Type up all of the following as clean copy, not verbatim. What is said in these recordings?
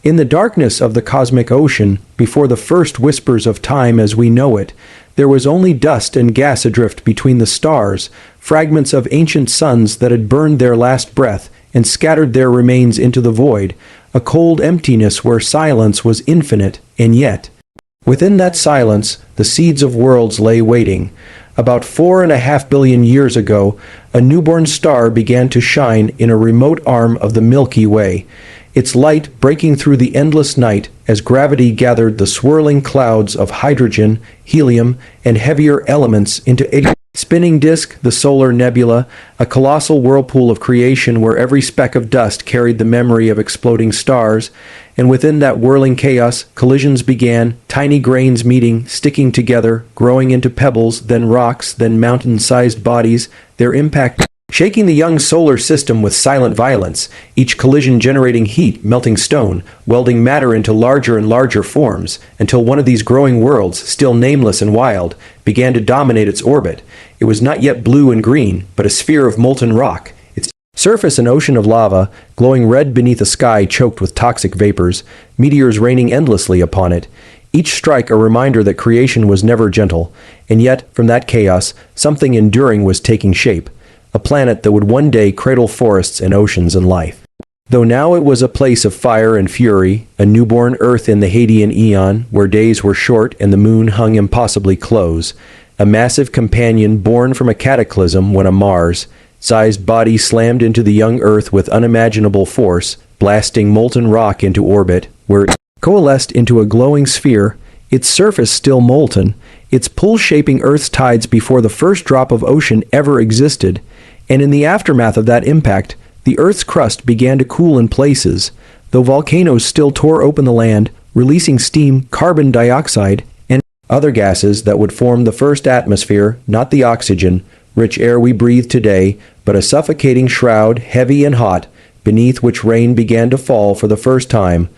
In the darkness of the cosmic ocean, before the first whispers of time as we know it, there was only dust and gas adrift between the stars, fragments of ancient suns that had burned their last breath and scattered their remains into the void, a cold emptiness where silence was infinite, and yet, within that silence, the seeds of worlds lay waiting. About 4.5 billion years ago, a newborn star began to shine in a remote arm of the Milky Way, its light breaking through the endless night as gravity gathered the swirling clouds of hydrogen, helium, and heavier elements into a spinning disk, the solar nebula, a colossal whirlpool of creation where every speck of dust carried the memory of exploding stars, and within that whirling chaos, collisions began, tiny grains meeting, sticking together, growing into pebbles, then rocks, then mountain-sized bodies, their impact shaking the young solar system with silent violence, each collision generating heat, melting stone, welding matter into larger and larger forms, until one of these growing worlds, still nameless and wild, began to dominate its orbit. It was not yet blue and green, but a sphere of molten rock, its surface an ocean of lava, glowing red beneath a sky choked with toxic vapors, meteors raining endlessly upon it. Each strike a reminder that creation was never gentle, and yet, from that chaos, something enduring was taking shape. A planet that would one day cradle forests and oceans and life. Though now it was a place of fire and fury, a newborn Earth in the Hadean Aeon, where days were short and the moon hung impossibly close, a massive companion born from a cataclysm when a Mars-sized body slammed into the young Earth with unimaginable force, blasting molten rock into orbit, where it coalesced into a glowing sphere, its surface still molten, its pull shaping Earth's tides before the first drop of ocean ever existed, and in the aftermath of that impact, the Earth's crust began to cool in places, though volcanoes still tore open the land, releasing steam, carbon dioxide, and other gases that would form the first atmosphere, not the oxygen, rich air we breathe today, but a suffocating shroud, heavy and hot, beneath which rain began to fall for the first time.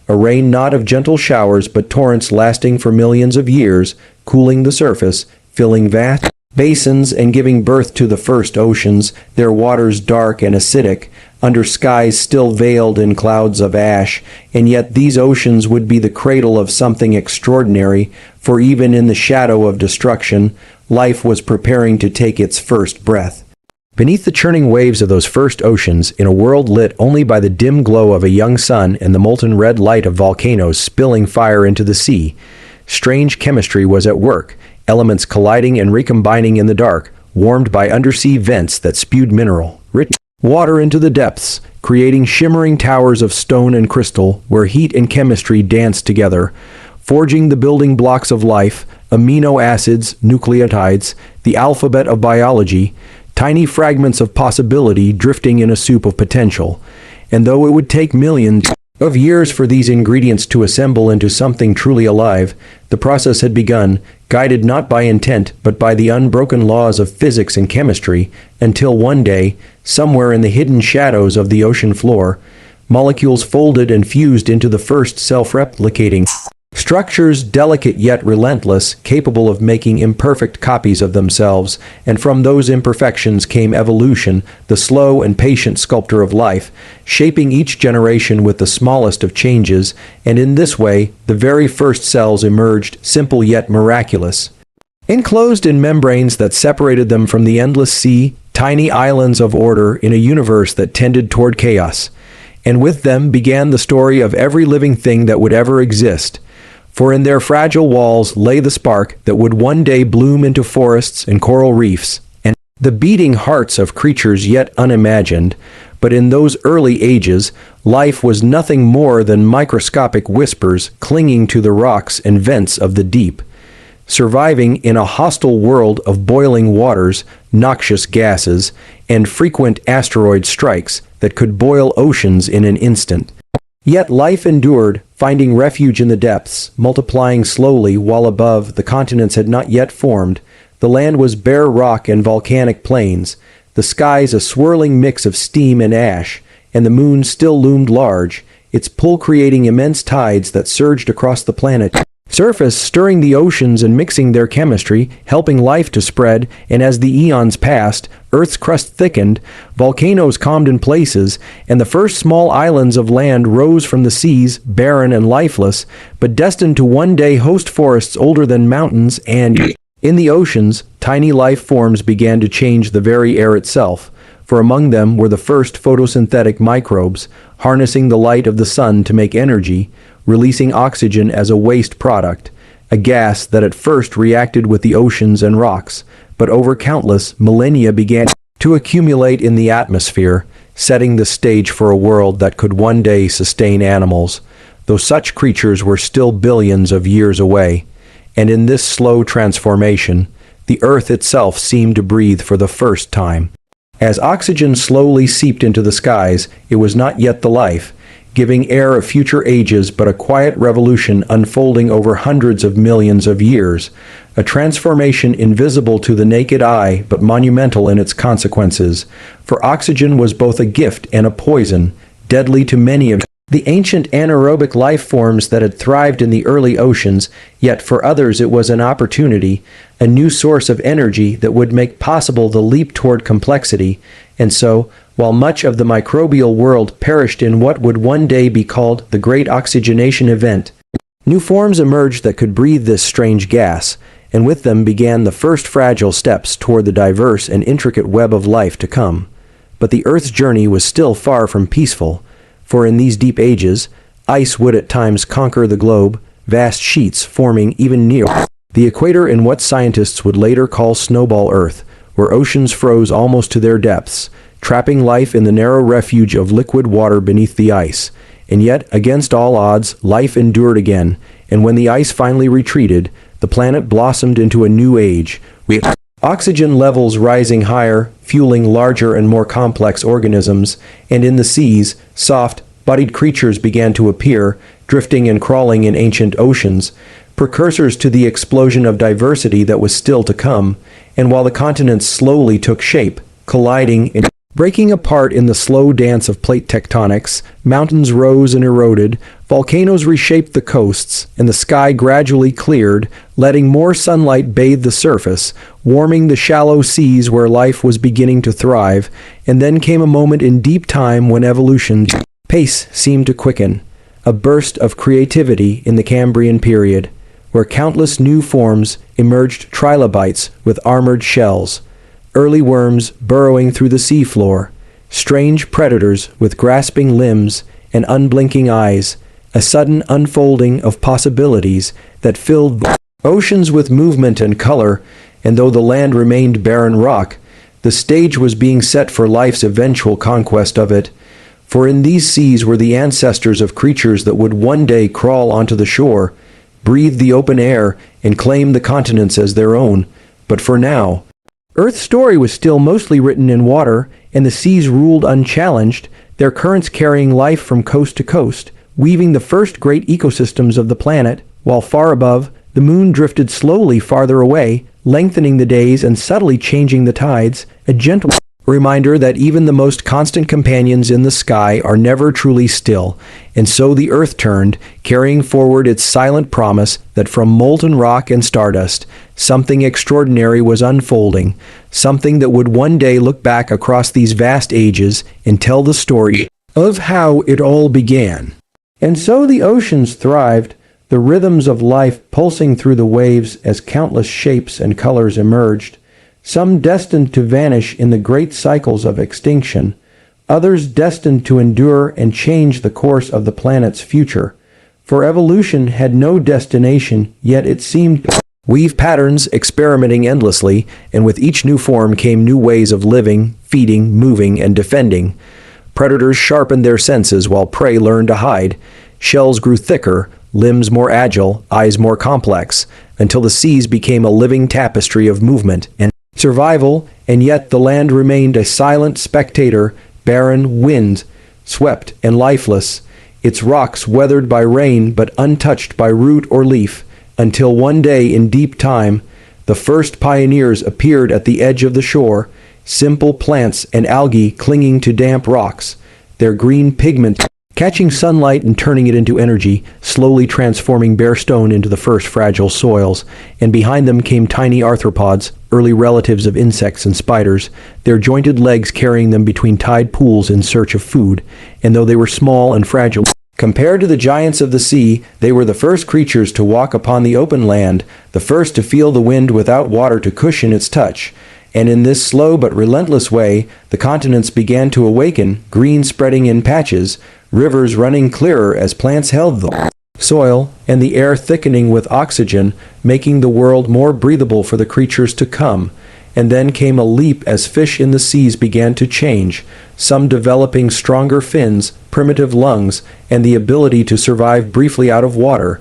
A rain not of gentle showers, but torrents lasting for millions of years, cooling the surface, filling vast basins and giving birth to the first oceans, their waters dark and acidic, under skies still veiled in clouds of ash, and yet these oceans would be the cradle of something extraordinary, for even in the shadow of destruction, life was preparing to take its first breath. Beneath the churning waves of those first oceans, in a world lit only by the dim glow of a young sun and the molten red light of volcanoes spilling fire into the sea, strange chemistry was at work, elements colliding and recombining in the dark, warmed by undersea vents that spewed mineral-rich water into the depths, creating shimmering towers of stone and crystal where heat and chemistry danced together, forging the building blocks of life, amino acids, nucleotides, the alphabet of biology, tiny fragments of possibility drifting in a soup of potential. And though it would take millions of years for these ingredients to assemble into something truly alive, the process had begun, guided not by intent but by the unbroken laws of physics and chemistry, until one day, somewhere in the hidden shadows of the ocean floor, molecules folded and fused into the first self-replicating structures, delicate yet relentless, capable of making imperfect copies of themselves, and from those imperfections came evolution, the slow and patient sculptor of life, shaping each generation with the smallest of changes, and in this way, the very first cells emerged, simple yet miraculous. Enclosed in membranes that separated them from the endless sea, tiny islands of order in a universe that tended toward chaos. And with them began the story of every living thing that would ever exist. For in their fragile walls lay the spark that would one day bloom into forests and coral reefs, and the beating hearts of creatures yet unimagined. But in those early ages, life was nothing more than microscopic whispers clinging to the rocks and vents of the deep, surviving in a hostile world of boiling waters, noxious gases, and frequent asteroid strikes that could boil oceans in an instant. Yet life endured, finding refuge in the depths, multiplying slowly while above the continents had not yet formed. The land was bare rock and volcanic plains, the skies a swirling mix of steam and ash, and the moon still loomed large, its pull creating immense tides that surged across the planet, surface, stirring the oceans and mixing their chemistry, helping life to spread, and as the eons passed, Earth's crust thickened, volcanoes calmed in places, and the first small islands of land rose from the seas, barren and lifeless, but destined to one day host forests older than mountains, and in the oceans, tiny life forms began to change the very air itself, for among them were the first photosynthetic microbes, harnessing the light of the sun to make energy, releasing oxygen as a waste product, a gas that at first reacted with the oceans and rocks, but over countless millennia began to accumulate in the atmosphere, setting the stage for a world that could one day sustain animals, though such creatures were still billions of years away. And in this slow transformation, the Earth itself seemed to breathe for the first time. As oxygen slowly seeped into the skies, it was not yet the life, giving air of future ages, but a quiet revolution unfolding over hundreds of millions of years, a transformation invisible to the naked eye but monumental in its consequences, for oxygen was both a gift and a poison, deadly to many of the ancient anaerobic life forms that had thrived in the early oceans, yet for others it was an opportunity, a new source of energy that would make possible the leap toward complexity, and so, while much of the microbial world perished in what would one day be called the Great Oxygenation Event, new forms emerged that could breathe this strange gas, and with them began the first fragile steps toward the diverse and intricate web of life to come. But the Earth's journey was still far from peaceful, for in these deep ages, ice would at times conquer the globe, vast sheets forming even near the equator in what scientists would later call Snowball Earth, where oceans froze almost to their depths, trapping life in the narrow refuge of liquid water beneath the ice. And yet, against all odds, life endured again, and when the ice finally retreated, the planet blossomed into a new age, with oxygen levels rising higher, fueling larger and more complex organisms, and in the seas, soft, bodied creatures began to appear, drifting and crawling in ancient oceans, precursors to the explosion of diversity that was still to come, and while the continents slowly took shape, colliding and breaking apart in the slow dance of plate tectonics, mountains rose and eroded, volcanoes reshaped the coasts, and the sky gradually cleared, letting more sunlight bathe the surface, warming the shallow seas where life was beginning to thrive, and then came a moment in deep time when evolution's pace seemed to quicken, a burst of creativity in the Cambrian period, where countless new forms emerged, trilobites with armored shells, early worms burrowing through the seafloor, strange predators with grasping limbs and unblinking eyes, a sudden unfolding of possibilities that filled oceans with movement and color, and though the land remained barren rock, the stage was being set for life's eventual conquest of it, for in these seas were the ancestors of creatures that would one day crawl onto the shore, breathe the open air, and claim the continents as their own. But for now, Earth's story was still mostly written in water, and the seas ruled unchallenged, their currents carrying life from coast to coast, weaving the first great ecosystems of the planet, while far above, the moon drifted slowly farther away, lengthening the days and subtly changing the tides, a gentle reminder that even the most constant companions in the sky are never truly still, and so the Earth turned, carrying forward its silent promise that from molten rock and stardust, something extraordinary was unfolding, something that would one day look back across these vast ages and tell the story of how it all began. And so the oceans thrived, the rhythms of life pulsing through the waves as countless shapes and colors emerged, some destined to vanish in the great cycles of extinction, others destined to endure and change the course of the planet's future. For evolution had no destination, yet it seemed to weave patterns, experimenting endlessly, and with each new form came new ways of living, feeding, moving, and defending. Predators sharpened their senses while prey learned to hide. Shells grew thicker, limbs more agile, eyes more complex, until the seas became a living tapestry of movement and survival, and yet the land remained a silent spectator, barren, wind swept, and lifeless, its rocks weathered by rain but untouched by root or leaf, until one day in deep time, the first pioneers appeared at the edge of the shore, simple plants and algae clinging to damp rocks, their green pigment catching sunlight and turning it into energy, slowly transforming bare stone into the first fragile soils, and behind them came tiny arthropods, early relatives of insects and spiders, their jointed legs carrying them between tide pools in search of food, and though they were small and fragile, compared to the giants of the sea, they were the first creatures to walk upon the open land, the first to feel the wind without water to cushion its touch. And in this slow but relentless way, the continents began to awaken, green spreading in patches, rivers running clearer as plants held the soil, and the air thickening with oxygen, making the world more breathable for the creatures to come. And then came a leap as fish in the seas began to change, some developing stronger fins, primitive lungs, and the ability to survive briefly out of water,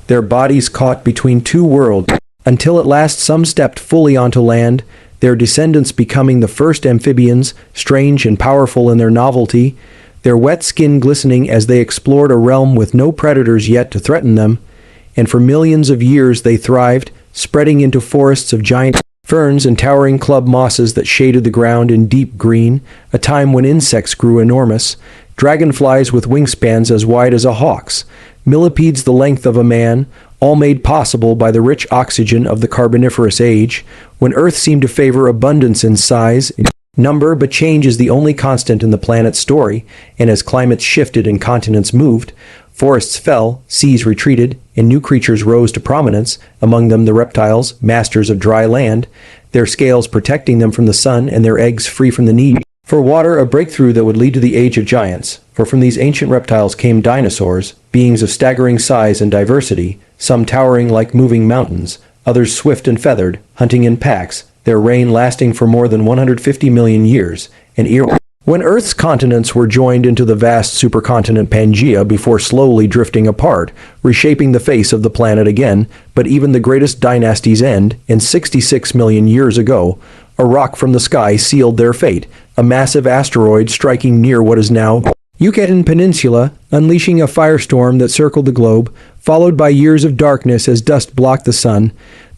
their bodies caught between two worlds, until at last some stepped fully onto land, their descendants becoming the first amphibians, strange and powerful in their novelty, their wet skin glistening as they explored a realm with no predators yet to threaten them, and for millions of years they thrived, spreading into forests of giant ferns and towering club mosses that shaded the ground in deep green, a time when insects grew enormous, dragonflies with wingspans as wide as a hawk's, millipedes the length of a man, all made possible by the rich oxygen of the Carboniferous age, when Earth seemed to favor abundance in size, number, but change is the only constant in the planet's story, and as climates shifted and continents moved, forests fell, seas retreated, and new creatures rose to prominence, among them the reptiles, masters of dry land, their scales protecting them from the sun and their eggs free from the need for water, a breakthrough that would lead to the age of giants. For from these ancient reptiles came dinosaurs, beings of staggering size and diversity, some towering like moving mountains, others swift and feathered, hunting in packs, their reign lasting for more than 150 million years, an era when Earth's continents were joined into the vast supercontinent Pangaea before slowly drifting apart, reshaping the face of the planet again. But even the greatest dynasties end, and 66 million years ago, a rock from the sky sealed their fate, a massive asteroid striking near what is now Yucatan Peninsula, unleashing a firestorm that circled the globe, followed by years of darkness as dust blocked the sun,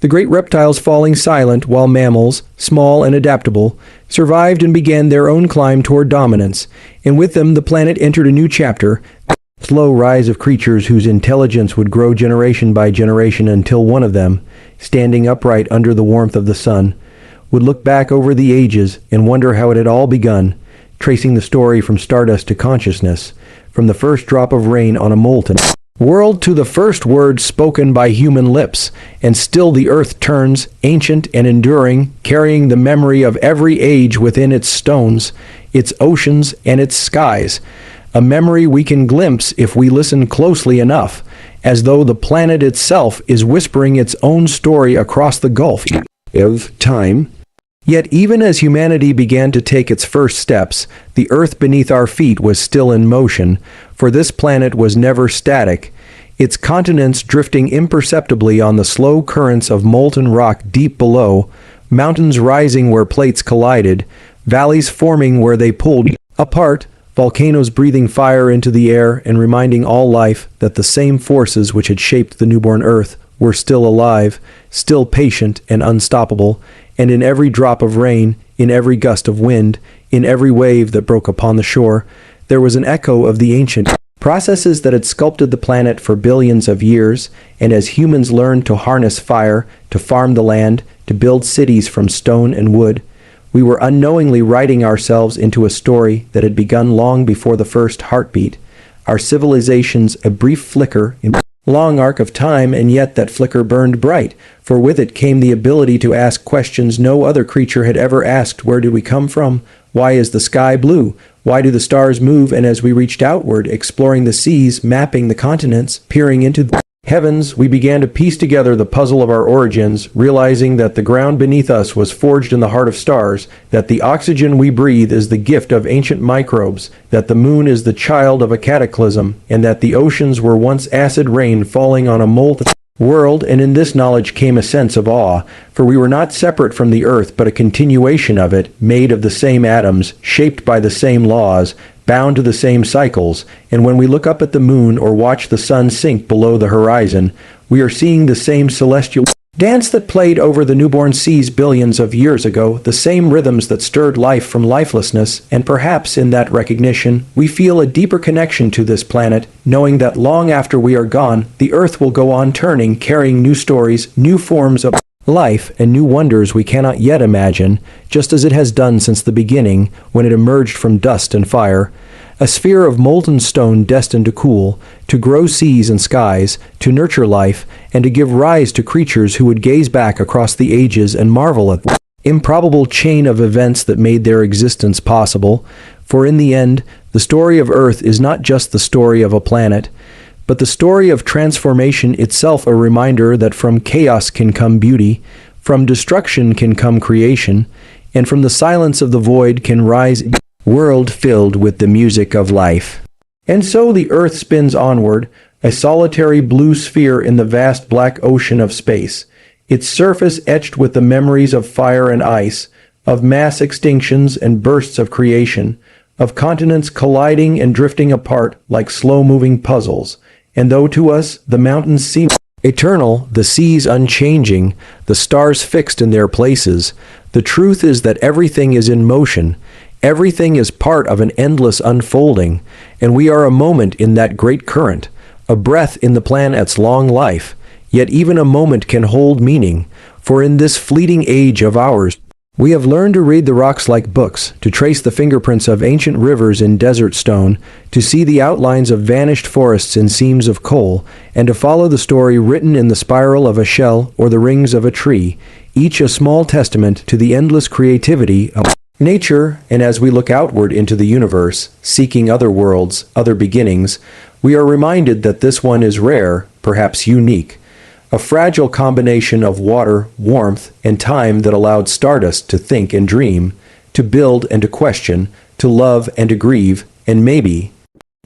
the great reptiles falling silent while mammals, small and adaptable, survived and began their own climb toward dominance, and with them the planet entered a new chapter, a slow rise of creatures whose intelligence would grow generation by generation until one of them, standing upright under the warmth of the sun, would look back over the ages and wonder how it had all begun, tracing the story from stardust to consciousness, from the first drop of rain on a molten world to the first word spoken by human lips, and still the earth turns, ancient and enduring, carrying the memory of every age within its stones, its oceans, and its skies, a memory we can glimpse if we listen closely enough, as though the planet itself is whispering its own story across the gulf of time. Yet even as humanity began to take its first steps, the earth beneath our feet was still in motion, for this planet was never static, its continents drifting imperceptibly on the slow currents of molten rock deep below, mountains rising where plates collided, valleys forming where they pulled apart, volcanoes breathing fire into the air and reminding all life that the same forces which had shaped the newborn earth were still alive, still patient and unstoppable, and in every drop of rain, in every gust of wind, in every wave that broke upon the shore, there was an echo of the ancient processes that had sculpted the planet for billions of years, and as humans learned to harness fire, to farm the land, to build cities from stone and wood, we were unknowingly writing ourselves into a story that had begun long before the first heartbeat, our civilization's a brief flicker in long arc of time, and yet that flicker burned bright, for with it came the ability to ask questions no other creature had ever asked. Where did we come from? Why is the sky blue? Why do the stars move? And as we reached outward, exploring the seas, mapping the continents, peering into the heavens, we began to piece together the puzzle of our origins, realizing that the ground beneath us was forged in the heart of stars, that the oxygen we breathe is the gift of ancient microbes, that the moon is the child of a cataclysm, and that the oceans were once acid rain falling on a molten world. And in this knowledge came a sense of awe, for we were not separate from the earth, but a continuation of it, made of the same atoms, shaped by the same laws, bound to the same cycles, and when we look up at the moon or watch the sun sink below the horizon, we are seeing the same celestial Dance that played over the newborn seas billions of years ago, the same rhythms that stirred life from lifelessness, and perhaps in that recognition, we feel a deeper connection to this planet, knowing that long after we are gone, the Earth will go on turning, carrying new stories, new forms of life, and new wonders we cannot yet imagine, just as it has done since the beginning, when it emerged from dust and fire. A sphere of molten stone destined to cool, to grow seas and skies, to nurture life, and to give rise to creatures who would gaze back across the ages and marvel at the improbable chain of events that made their existence possible. For in the end, the story of Earth is not just the story of a planet, but the story of transformation itself, a reminder that from chaos can come beauty, from destruction can come creation, and from the silence of the void can rise world filled with the music of life. And so the Earth spins onward, a solitary blue sphere in the vast black ocean of space, its surface etched with the memories of fire and ice, of mass extinctions and bursts of creation, of continents colliding and drifting apart like slow-moving puzzles. And though to us the mountains seem eternal, the seas unchanging, the stars fixed in their places, the truth is that everything is in motion. Everything is part of an endless unfolding, and we are a moment in that great current, a breath in the planet's long life. Yet even a moment can hold meaning, for in this fleeting age of ours, we have learned to read the rocks like books, to trace the fingerprints of ancient rivers in desert stone, to see the outlines of vanished forests in seams of coal, and to follow the story written in the spiral of a shell or the rings of a tree, each a small testament to the endless creativity of nature. And as we look outward into the universe, seeking other worlds, other beginnings, we are reminded that this one is rare, perhaps unique, a fragile combination of water, warmth, and time that allowed stardust to think and dream, to build and to question, to love and to grieve, and maybe,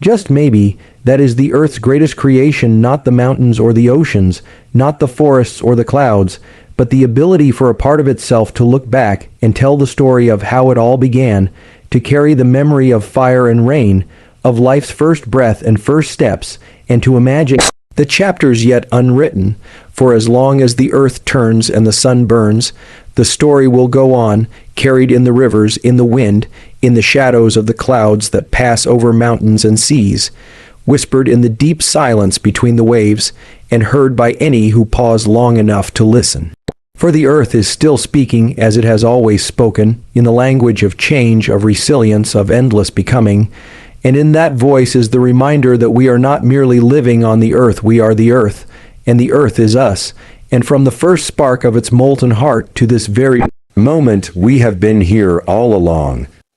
just maybe, that is the Earth's greatest creation, not the mountains or the oceans, not the forests or the clouds, but the ability for a part of itself to look back and tell the story of how it all began, to carry the memory of fire and rain, of life's first breath and first steps, and to imagine the chapters yet unwritten. For as long as the earth turns and the sun burns, the story will go on, carried in the rivers, in the wind, in the shadows of the clouds that pass over mountains and seas, whispered in the deep silence between the waves, and heard by any who pause long enough to listen. For the earth is still speaking as it has always spoken, in the language of change, of resilience, of endless becoming, and in that voice is the reminder that we are not merely living on the earth, we are the earth, and the earth is us, and from the first spark of its molten heart to this very moment we have been here all along.